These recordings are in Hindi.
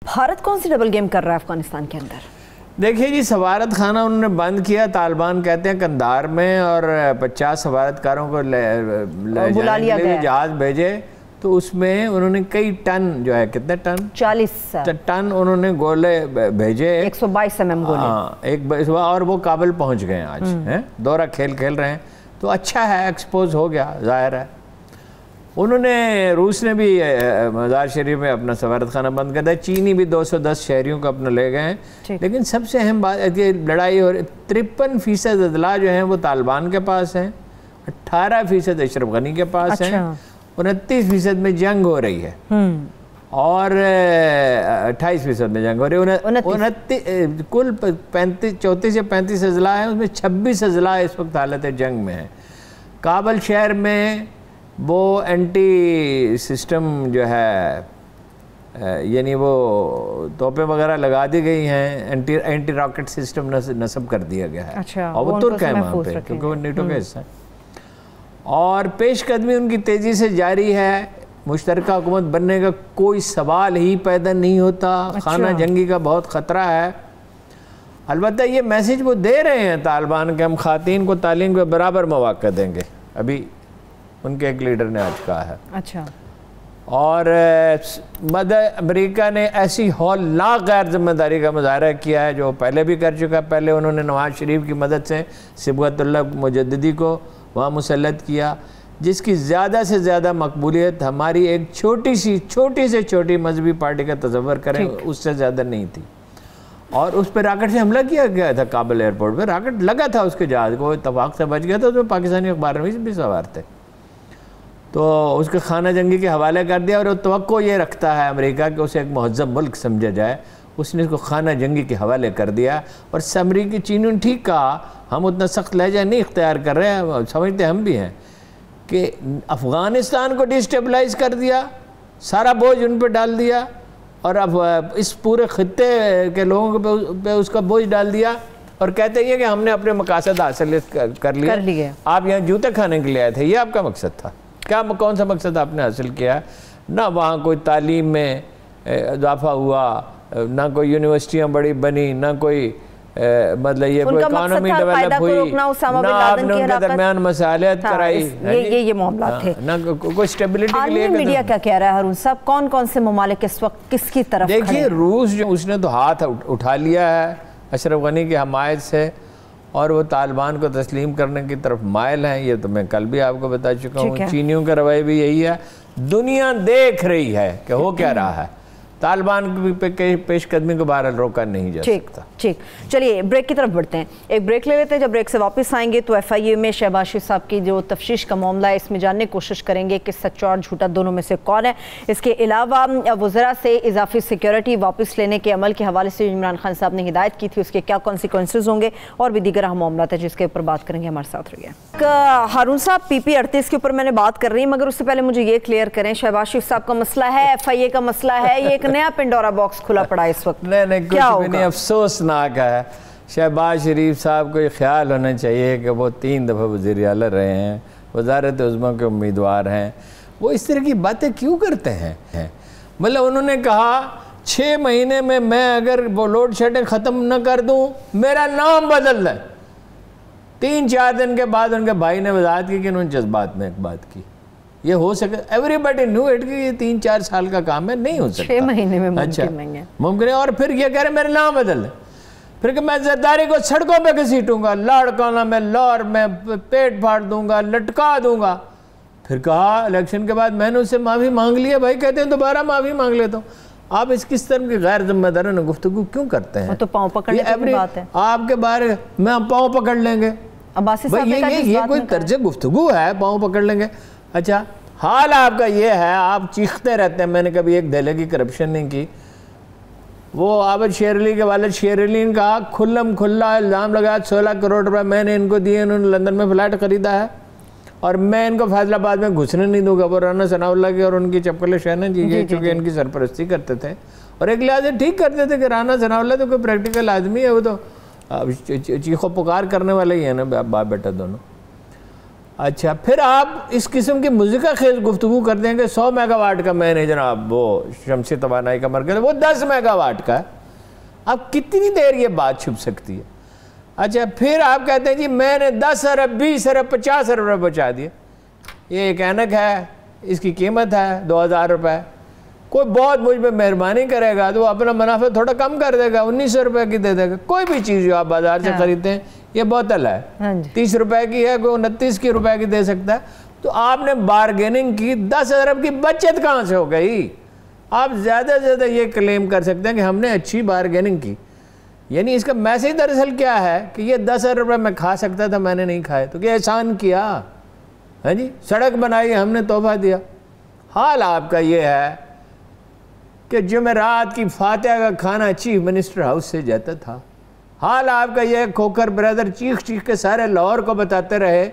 भारत कौन सी डबल गेम कर रहा है अफगानिस्तान के अंदर? देखिए जी, सफारत खाना उन्होंने बंद किया, तालिबान कहते हैं कंधार में, और 50 सफारतकारों को बुला लिया गया, जहाज भेजे। तो उसमें उन्होंने कई टन जो है, कितने टन, 40 टन उन्होंने गोले भेजे, 122 mm गोले। हाँ, एक और वो काबुल पहुंच गए आज हैं, दोहरा खेल रहे हैं। तो अच्छा है, एक्सपोज हो गया, जाहिर है। उन्होंने, रूस ने भी मज़ार शरीफ में अपना सफारत खाना बंद कर दिया, चीनी भी 210 शहरियों को अपना ले गए हैं। लेकिन सबसे अहम बात ये लड़ाई हो रही, 53% अदला जो हैं वो तालिबान के पास हैं, 18% अशरफ गनी के पास हैं, 29% में जंग हो रही है, और 28% में जंग हो रही है। कुल 34 या 35 अजला हैं, उसमें 26 अजला इस वक्त हालत जंग में है। काबुल शहर में वो एंटी सिस्टम जो है, यानी वो तोपें वगैरह लगा दी गई हैं, एंटी रॉकेट सिस्टम नस्ब कर दिया गया है। अच्छा, और वो तुर्क है वहाँ पे, क्योंकि वो नेटो का हिस्सा है। और पेशकदमी उनकी तेज़ी से जारी है, मुश्तरका हुकूमत बनने का कोई सवाल ही पैदा नहीं होता। खाना जंगी का बहुत ख़तरा है। अलबत्ता ये मैसेज वो दे रहे हैं तालिबान के, हम ख़ातीन को तालीम के बराबर मौक़ा देंगे, अभी उनके एक लीडर ने आज कहा है। अच्छा। और अमेरिका ने ऐसी हौलनाक गैर जिम्मेदारी का मुजाहरा किया है जो पहले भी कर चुका है। पहले उन्होंने नवाज शरीफ की मदद से सिबगतुल्लाह मुजद्दिदी को वहाँ मुसल्लत किया, जिसकी ज़्यादा से ज़्यादा मकबूलियत हमारी एक छोटी से छोटी मजहबी पार्टी का तस्वर करें उससे ज़्यादा नहीं थी। और उस पर रॉकेट से हमला किया गया था, काबुल एयरपोर्ट पर रॉकेट लगा था उसके जहाज़ को, इत्तफाक से बच गया था, उसमें पाकिस्तानी अखबार में भी सवार थे। तो उसके खाना जंगी के हवाले कर दिया, और तवक्को ये रखता है अमेरिका कि उसे एक महज़्ज़ब मुल्क समझा जाए, उसने इसको खाना जंगी के हवाले कर दिया। और अमरीकी चीनों ने ठीक कहा, हम उतना सख्त लहजा नहीं इख्तियार कर रहे हैं, समझते हम भी हैं कि अफ़गानिस्तान को डिस्टेबलाइज कर दिया, सारा बोझ उन पर डाल दिया, और अब इस पूरे खित्ते के लोगों पे उसका बोझ डाल दिया, और कहते हैं कि हमने अपने मकासद हासिल कर लिए। आप यहाँ जूते खाने के लिए आए थे, ये आपका मकसद था क्या? कौन सा मकसद आपने हासिल किया? ना वहाँ कोई तालीम में इजाफा हुआ, ना कोई यूनिवर्सिटियाँ बड़ी बनी, ना कोई मतलब ये कोई इकॉनमी डेवलप हुई, ना आपने उनके दरमियान मसालियत कराई, ये मामला थे, ना कोई स्टेबिलिटी के लिए। मीडिया क्या कह रहा है हारून साहब, कौन कौन से ममालिक इस वक्त किसकी तरफ? देखिए, रूस जो उसने तो हाथ उठा लिया है अशरफ गनी की हमायत से, और वो तालिबान को तस्लीम करने की तरफ मायल हैं। ये तो मैं कल भी आपको बता चुका हूँ। चीनियों का रवैया भी यही है, दुनिया देख रही है कि हो क्या रहा है। तालिबान की पेशकदमी को बहरहाल रोका नहीं जा सकता। ठीक, चलिए ब्रेक की तरफ बढ़ते हैं, एक ब्रेक ले लेते हैं। जब ब्रेक से वापस आएंगे तो FIA में शहबाज शरीफ साहब की जो तफ्तीश का मामला है, इसमें जानने की कोशिश करेंगे कि सच्चा और झूठा दोनों में से कौन है। इसके अलावा वज़रा से इजाफी सिक्योरिटी वापस लेने के अमल के हवाले से इमरान खान साहब ने हिदायत की थी, उसके क्या कॉन्सिक्वेंसेज होंगे, और भी दीगर अहम मामला है जिसके ऊपर बात करेंगे। हमारे साथ रहिए। हारून साहब, PP38 के ऊपर मैंने बात कर रही हूँ, मगर उससे पहले मुझे ये क्लियर करें, शहबाज शरीफ साहब का मसला है, FIA का मसला है, ये एक नया पिंडोरा बॉक्स खुला पड़ा है इस वक्त? नहीं, कुछ भी नहीं, अफसोसनाक है। शहबाज शरीफ साहब को ये ख्याल होना चाहिए कि वो 3 दफ़ा वज़ीर आला रहे हैं, वज़ारत उज़्मा के उम्मीदवार हैं, वो इस तरह की बातें क्यों करते हैं? मतलब उन्होंने कहा 6 महीने में मैं अगर वो लोड शेडिंग ख़त्म न कर दूँ, मेरा नाम बदल दें। 3-4 दिन के बाद उनके भाई ने वजाहत की कि उन्होंने जज्बात में एक बात की, ये हो सके, एवरीबडी न्यू इट कि ये 3-4 साल का काम है, नहीं हो सकता 6 महीने में। अच्छा, मुमकिन है। और फिर ये कह रहे मेरे नाम बदल दे, फिर कि मैं जरदारी को सड़कों पे घसीटूंगा, लाड़काना में लाहौर में पेट फाड़ दूंगा, लटका दूंगा। फिर कहा इलेक्शन के बाद मैंने उससे माफ़ी मांग लिया, भाई कहते हैं दोबारा माफ़ी मांग लेता हूँ। आप इस किस तरह की गैर जिम्मेदाराना गुफ्तगू क्यों करते हैं? तो पाँव पकड़ने की बात है आपके बारे में, हम पाँव पकड़ लेंगे, ये कोई तर्ज गुफ्तगू है? पाँव पकड़ लेंगे? अच्छा, हाल आपका ये है, आप चीखते रहते हैं। मैंने कभी एक दहले की करप्शन नहीं की। वो आबिद शेर अली के वालिद शेर अली ने कहा, खुल्लम खुल्ला इल्ज़ाम लगाया 16 करोड़ रुपए मैंने इनको दिए, इन्होंने लंदन में फ्लैट ख़रीदा है, और मैं इनको फैसलाबाद में घुसने नहीं दूंगा। वो राना सनाउल्लाह की और उनकी चपकले शहना जी ये चूँकि इनकी सरपरस्ती करते थे, और एक लिहाज से ठीक करते थे कि राना सनाउल्लाह तो कोई प्रैक्टिकल आदमी है, वो तो चीखो पुकार करने वाले ही है ना, बाप बेटा दोनों। अच्छा, फिर आप इस किस्म की मुज़िका खेज गुफ्तगू कर देंगे 100 मेगावाट का मैंने जनाब वो शमसी तवानाई का मरकज़ वो 10 मेगावाट का है। अब कितनी देर ये बात छुप सकती है? अच्छा, फिर आप कहते हैं जी मैंने 10 अरब 20 अरब 50 अरब रुपये बचा दिए। ये एक ऐनक है, इसकी कीमत है 2000 रुपये। कोई बहुत मुझ पर मेहरबानी करेगा तो वो अपना मुनाफा थोड़ा कम कर देगा, 1900 रुपये की दे देगा। कोई भी चीज़ जो आप बाजार से खरीदते हैं, ये बोतल है 30 रुपए की है, कोई 29 की रुपए की दे सकता है। तो आपने बारगेनिंग की, 10 अरब की बचत कहाँ से हो गई? आप ज़्यादा से ज़्यादा ये क्लेम कर सकते हैं कि हमने अच्छी बारगेनिंग की। यानी इसका मैसेज दरअसल क्या है कि ये 10 अरब रुपये मैं खा सकता था, मैंने नहीं खाए, तो क्या एहसान किया है जी? सड़क बनाई, हमने तोहफा दिया। हाल आपका ये है कि जुमेरात की फातिहा का खाना चीफ मिनिस्टर हाउस से जाता था। हाल आपका ये खोकर ब्रदर चीख चीख के सारे लाहौर को बताते रहे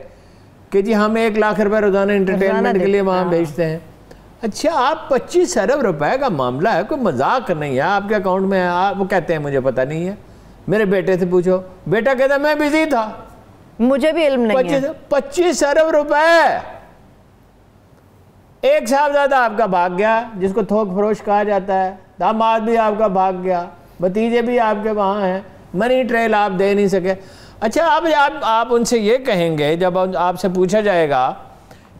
कि जी हम 1 लाख रुपए रोजाना इंटरटेनमेंट के लिए वहाँ भेजते हैं। अच्छा, आप 25 अरब रुपए का मामला है, कोई मजाक नहीं है, आपके अकाउंट में है। आप वो कहते हैं मुझे पता नहीं है, मेरे बेटे से पूछो। बेटा कहता मैं बिजी था, मुझे भी इल्म नहीं है। 25 अरब रुपए। एक साहबजादा आपका भाग गया जिसको थोक फरोश कहा जाता है, दामाद भी आपका भाग गया, भतीजे भी आपके वहाँ हैं, मनी ट्रेल आप दे नहीं सके। अच्छा, आप उनसे ये कहेंगे जब आपसे पूछा जाएगा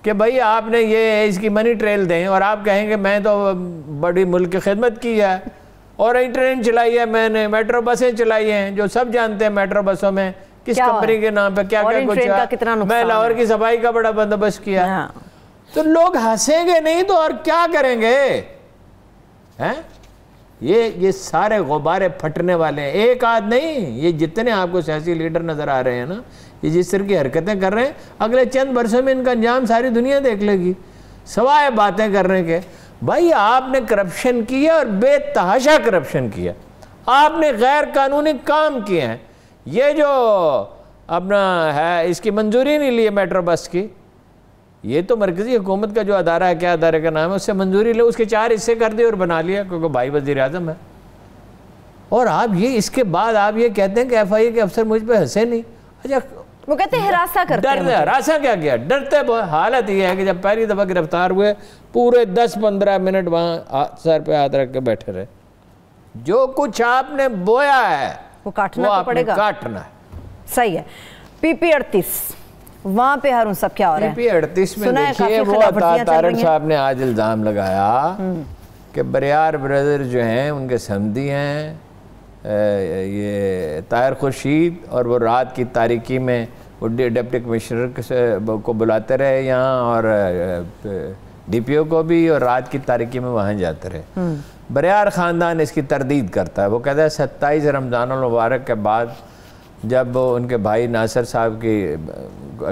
कि भाई आपने ये इसकी मनी ट्रेल दें, और आप कहेंगे मैं तो बड़ी मुल्क की खिदमत की है और ट्रेन चलाई है, मैंने मेट्रो बसें चलाई हैं, जो सब जानते हैं मेट्रो बसों में किस कंपनी के नाम पे क्या क्या कुछ है, मैं लाहौर की सफाई का बड़ा बंदोबस्त किया। तो लोग हंसेंगे नहीं तो और क्या करेंगे? हैं? ये सारे गुब्बारे फटने वाले हैं, एक आध नहीं। ये जितने आपको सियासी लीडर नजर आ रहे हैं ना, ये जिस तरह की हरकतें कर रहे हैं, अगले चंद वर्षों में इनका अंजाम सारी दुनिया देख लेगी, सवाए बातें करने के। भाई आपने करप्शन किया और बेतहाशा करप्शन किया, आपने गैर कानूनी काम किए हैं। ये जो अपना है इसकी मंजूरी नहीं ली है मेट्रो बस की, ये तो मरकजी हुकूमत का जो अदारा है, क्या अदारे का नाम है, उससे मंजूरी ले, उसके 4 हिस्से कर दिए और बना लिया क्योंकि भाई वज़ीर आज़म है। और आप ये इसके बाद आप ये कहते हैं कि FIA के अफसर मुझ पे हंसे नहीं। अच्छा, वो कहते हैं हिरासा करते हैं। डरते, हरासा क्या किया? डरते बहुत। हालत ये है कि जब पहली दफ़ा गिरफ्तार हुए पूरे 10-15 मिनट वहाँ सर पे हाथ रख के बैठे रहे। जो कुछ आपने बोया है वो काटना तो पड़ेगा, काटना है। सही है। PP38 वहाँ पे हारून सब क्या हो रहा है? PP38 में देखिए वो तारक साहब ने आज इल्ज़ाम लगाया कि बरियार ब्रदर जो हैं उनके समधी हैं ये ताहिर खुर्शीद, और वो रात की तारीकी में वो डिप्टी कमिश्नर को बुलाते रहे यहाँ और DPO को भी, और रात की तारीकी में वहाँ जाते रहे। बरियार ख़ानदान इसकी तरदीद करता है। वो कहता है 27 रमज़ान मुबारक के बाद जब उनके भाई नासिर साहब की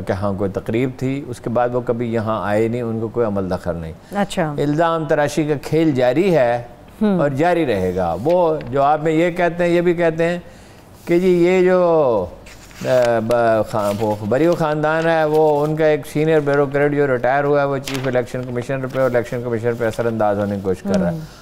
यहाँ कोई तकरीब थी, उसके बाद वो कभी यहाँ आए नहीं, उनको कोई अमल दखल नहीं। अच्छा, इल्ज़ाम तराशी का खेल जारी है और जारी रहेगा। वो जो आप में ये कहते हैं, ये भी कहते हैं कि जी ये जो बरियो ख़ानदान है वो उनका एक सीनियर ब्यूरोक्रेट जो रिटायर हुआ है वो चीफ इलेक्शन कमिश्नर पे और इलेक्शन कमिश्नर पे असरअंदाज होने की कोशिश कर रहा है।